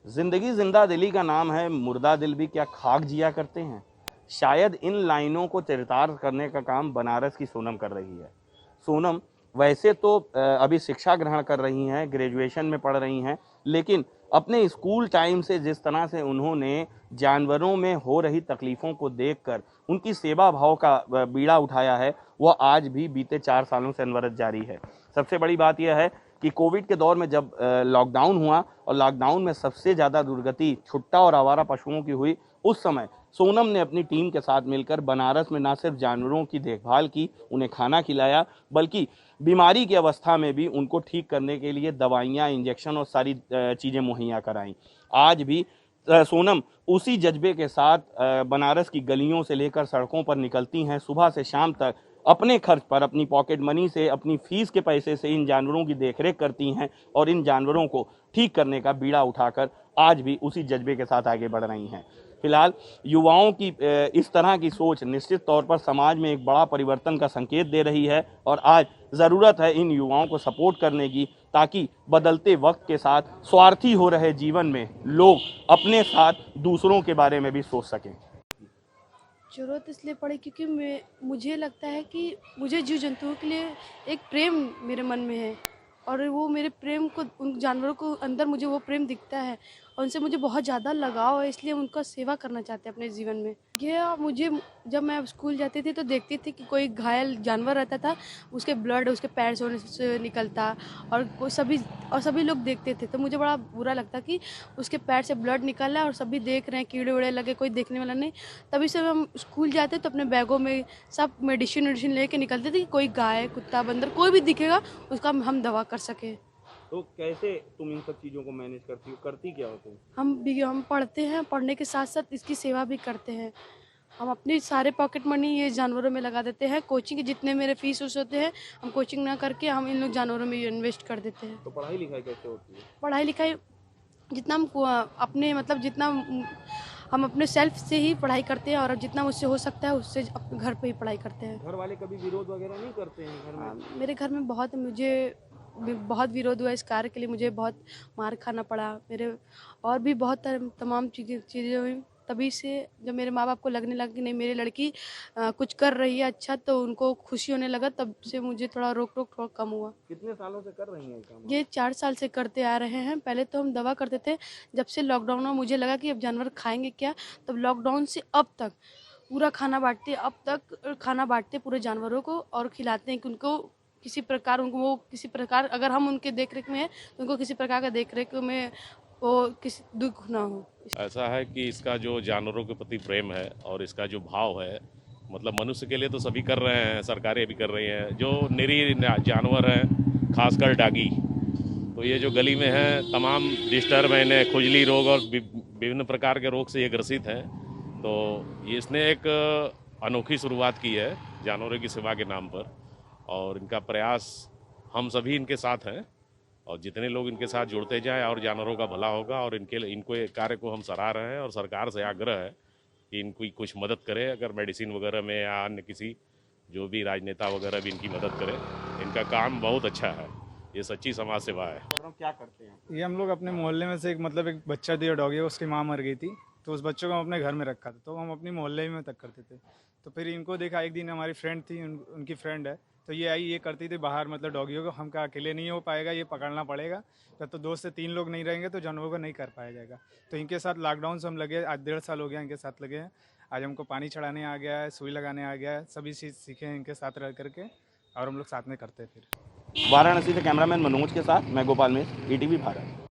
जिंदगी जिंदा दिली का नाम है, मुर्दा दिल भी क्या खाक जिया करते हैं। शायद इन लाइनों को चरितार्थ करने का काम बनारस की सोनम कर रही है। सोनम वैसे तो अभी शिक्षा ग्रहण कर रही हैं, ग्रेजुएशन में पढ़ रही हैं, लेकिन अपने स्कूल टाइम से जिस तरह से उन्होंने जानवरों में हो रही तकलीफ़ों को देखकर उनकी सेवा भाव का बीड़ा उठाया है, वह आज भी बीते 4 सालों से अनवरत जारी है। सबसे बड़ी बात यह है कि कोविड के दौर में जब लॉकडाउन हुआ और लॉकडाउन में सबसे ज़्यादा दुर्गति छुट्टा और आवारा पशुओं की हुई, उस समय सोनम ने अपनी टीम के साथ मिलकर बनारस में न सिर्फ जानवरों की देखभाल की, उन्हें खाना खिलाया, बल्कि बीमारी की अवस्था में भी उनको ठीक करने के लिए दवाइयाँ, इंजेक्शन और सारी चीज़ें मुहैया कराईं। आज भी सोनम उसी जज्बे के साथ बनारस की गलियों से लेकर सड़कों पर निकलती हैं, सुबह से शाम तक अपने खर्च पर, अपनी पॉकेट मनी से, अपनी फीस के पैसे से इन जानवरों की देखरेख करती हैं और इन जानवरों को ठीक करने का बीड़ा उठाकर आज भी उसी जज्बे के साथ आगे बढ़ रही हैं। फिलहाल युवाओं की इस तरह की सोच निश्चित तौर पर समाज में एक बड़ा परिवर्तन का संकेत दे रही है और आज ज़रूरत है इन युवाओं को सपोर्ट करने की, ताकि बदलते वक्त के साथ स्वार्थी हो रहे जीवन में लोग अपने साथ दूसरों के बारे में भी सोच सकें। ज़रूरत इसलिए पड़ी क्योंकि मुझे लगता है कि मुझे जीव जंतुओं के लिए एक प्रेम मेरे मन में है और वो मेरे प्रेम को, उन जानवरों को अंदर मुझे वो प्रेम दिखता है और उनसे मुझे बहुत ज़्यादा लगाव है, इसलिए उनका सेवा करना चाहते हैं अपने जीवन में। ये मुझे जब मैं स्कूल जाती थी तो देखती थी कि कोई घायल जानवर रहता था, उसके ब्लड उसके पैर से निकलता और सभी लोग देखते थे, तो मुझे बड़ा बुरा लगता कि उसके पैर से ब्लड निकल रहा है और सभी देख रहे हैं, कीड़े उड़े लगे, कोई देखने वाला नहीं। तभी से हम स्कूल जाते तो अपने बैगों में सब मेडिसिन वेडिसिन लेके निकलते थे कि कोई गाय, कुत्ता, बंदर कोई भी दिखेगा उसका हम दवा कर सकें। तो कैसे तुम इन सब चीज़ों को मैनेज करती हो, करती क्या हो तुम? हम पढ़ते हैं, पढ़ने के साथ साथ इसकी सेवा भी करते हैं। हम अपनी सारे पॉकेट मनी ये जानवरों में लगा देते हैं। कोचिंग के जितने मेरे फीस उस होते हैं, हम कोचिंग ना करके हम इन लोग जानवरों में इन्वेस्ट कर देते हैं। तो पढ़ाई लिखाई कैसे होती है? पढ़ाई लिखाई जितना हम अपने मतलब जितना हम अपने सेल्फ से ही पढ़ाई करते हैं और जितना मुझसे हो सकता है उससे अपने घर पे ही पढ़ाई करते हैं। घर वाले कभी विरोध वगैरह नहीं करते हैं घर में? मेरे घर में बहुत विरोध हुआ इस कार्य के लिए, मुझे बहुत मार खाना पड़ा, मेरे और भी बहुत तमाम चीज़ें हुई। तभी से जब मेरे माँ बाप को लगने लगा कि नहीं मेरी लड़की कुछ कर रही है अच्छा, तो उनको खुशी होने लगा, तब से मुझे थोड़ा रोक थोड़ा कम हुआ। कितने सालों से कर रही हैं काम? ये 4 साल से करते आ रहे हैं। पहले तो हम दवा करते थे, जब से लॉकडाउन हुआ मुझे लगा कि अब जानवर खाएंगे क्या, तब लॉकडाउन से अब तक पूरा खाना बांटते, अब तक खाना बांटते पूरे जानवरों को और खिलाते हैं कि उनको किसी प्रकार अगर हम उनके देख रेख में हैं तो उनको किसी प्रकार का देख रेख में वो किसी दुख ना हो। ऐसा है कि इसका जो जानवरों के प्रति प्रेम है और इसका जो भाव है, मतलब मनुष्य के लिए तो सभी कर रहे हैं, सरकारें भी कर रही हैं। जो निरीह जानवर हैं, खासकर डागी, तो ये जो गली में है तमाम डिस्टर्ब है, खुजली रोग और विभिन्न प्रकार के रोग से ये ग्रसित हैं। तो ये इसने एक अनोखी शुरुआत की है जानवरों की सेवा के नाम पर और इनका प्रयास हम सभी इनके साथ हैं और जितने लोग इनके साथ जुड़ते जाएं और जानवरों का भला होगा। और इनको कार्य को हम सराह रहे हैं और सरकार से आग्रह है कि इनकी कुछ मदद करे, अगर मेडिसिन वगैरह में या अन्य किसी जो भी राजनेता वगैरह भी इनकी मदद करे। इनका काम बहुत अच्छा है, ये सच्ची समाज सेवा है। क्या करते हैं? ये हम लोग अपने मोहल्ले में से एक एक बच्चा दिया डॉगी, उसकी माँ मर गई थी, तो उस बच्चों को हम अपने घर में रखा था, तो हम अपनी मोहल्ले में तक करते थे। तो फिर इनको देखा, एक दिन हमारी फ्रेंड थी, उनकी फ्रेंड है, तो ये आई, ये करती थी बाहर डॉगियों को। हम कहा अकेले नहीं हो पाएगा, ये पकड़ना पड़ेगा, तो 2 से 3 लोग नहीं रहेंगे तो जानवरों को नहीं कर पाया जाएगा। तो इनके साथ लॉकडाउन से हम लगे, आज 1.5 साल हो गया इनके साथ लगे हैं। आज हमको पानी चढ़ाने आ गया है, सुई लगाने आ गया है, सभी चीज़ सीखे हैं इनके साथ रह करके और हम लोग साथ में करते हैं। फिर वाराणसी से कैमरामैन मनोज के साथ मैं गोपाल मिश्र, ETV भारत।